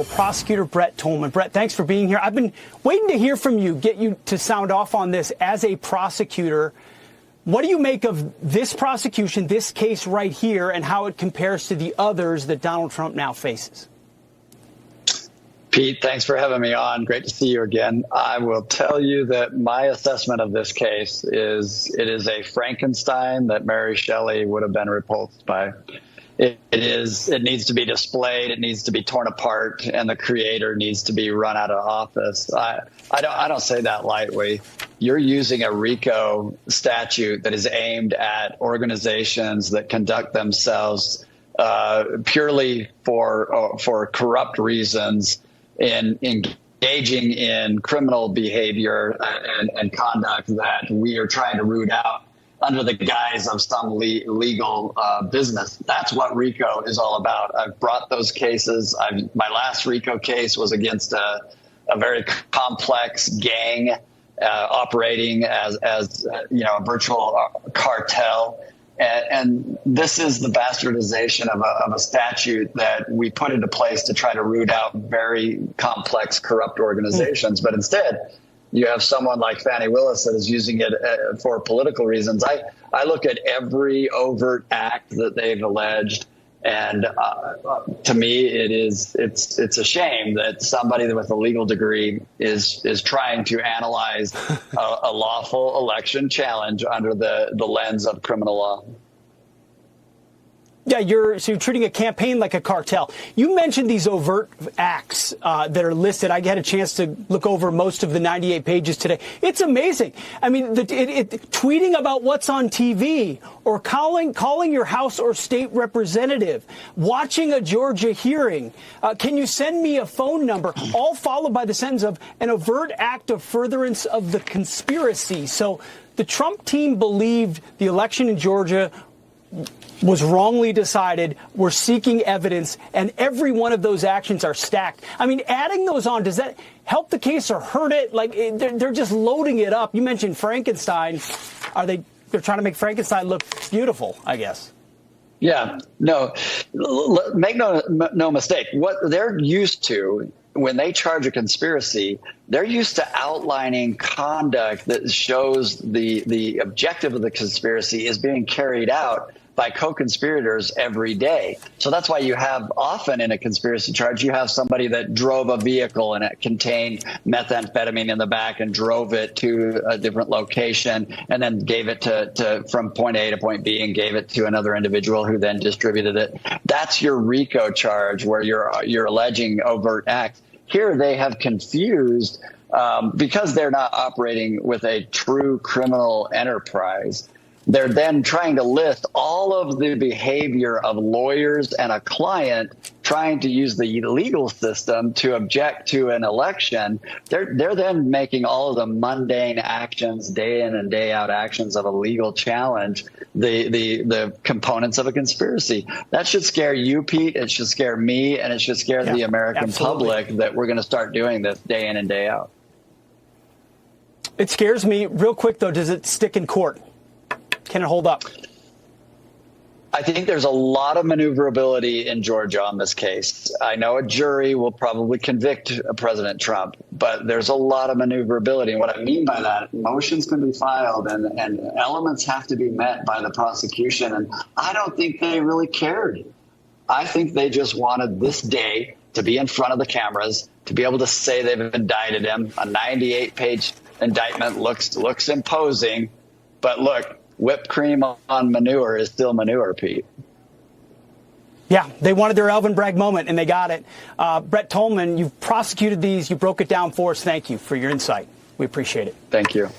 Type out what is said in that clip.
Prosecutor Brett Tolman. Brett, thanks for being here. I've been waiting to hear from you, get you to sound off on this as a prosecutor. What do you make of this prosecution, this case right here, and how it compares to the others that Donald Trump now faces? Pete, thanks for having me on. Great to see you again. I will tell you that my assessment of this case is it is a Frankenstein that Mary Shelley would have been repulsed by. It needs to be displayed. It needs to be torn apart, and the creator needs to be run out of office. I don't say that lightly. You're using a RICO statute that is aimed at organizations that conduct themselves purely for corrupt reasons, in engaging in criminal behavior and conduct that we are trying to root out under the guise of some legal business. That's what RICO is all about. I've brought those cases. My last RICO case was against a very complex gang operating as a virtual cartel. And this is the bastardization of a statute that we put into place to try to root out very complex, corrupt organizations. But instead, you have someone like Fani Willis that is using it for political reasons. I look at every overt act that they've alleged, and to me, it's a shame that somebody with a legal degree is trying to analyze a lawful election challenge under the lens of criminal law. Yeah, you're treating a campaign like a cartel. You mentioned these overt acts that are listed. I had a chance to look over most of the 98 pages today. It's amazing. I mean, tweeting about what's on TV, or calling your House or state representative, watching a Georgia hearing. Can you send me a phone number? All followed by the sentence of an overt act of furtherance of the conspiracy. So the Trump team believed the election in Georgia was wrongly decided. We're seeking evidence, and every one of those actions are stacked. I mean, adding those on, does that help the case or hurt it? Like, they're just loading it up. You mentioned Frankenstein. They're trying to make Frankenstein look beautiful, I guess. Yeah, no, make no mistake. What they're used to when they charge a conspiracy, they're used to outlining conduct that shows the objective of the conspiracy is being carried out by co-conspirators every day. So that's why you have often in a conspiracy charge, you have somebody that drove a vehicle and it contained methamphetamine in the back and drove it to a different location and then gave it to from point A to point B and gave it to another individual who then distributed it. That's your RICO charge, where you're alleging overt acts. Here they have confused because they're not operating with a true criminal enterprise. They're then trying to list all of the behavior of lawyers and a client trying to use the legal system to object to an election. They're then making all of the mundane actions, day in and day out actions of a legal challenge, the components of a conspiracy. That should scare you, Pete. It should scare me, and it should scare the American public that we're going to start doing this day in and day out. It scares me. Real quick, though, does it stick in court? Can it hold up? I think there's a lot of maneuverability in Georgia on this case. I know a jury will probably convict President Trump, but there's a lot of maneuverability. And what I mean by that, motions can be filed and elements have to be met by the prosecution. And I don't think they really cared. I think they just wanted this day to be in front of the cameras, to be able to say they've indicted him. A 98-page indictment looks imposing, but look, whipped cream on manure is still manure, Pete. Yeah, they wanted their Alvin Bragg moment, and they got it. Brett Tolman, you've prosecuted these. You broke it down for us. Thank you for your insight. We appreciate it. Thank you.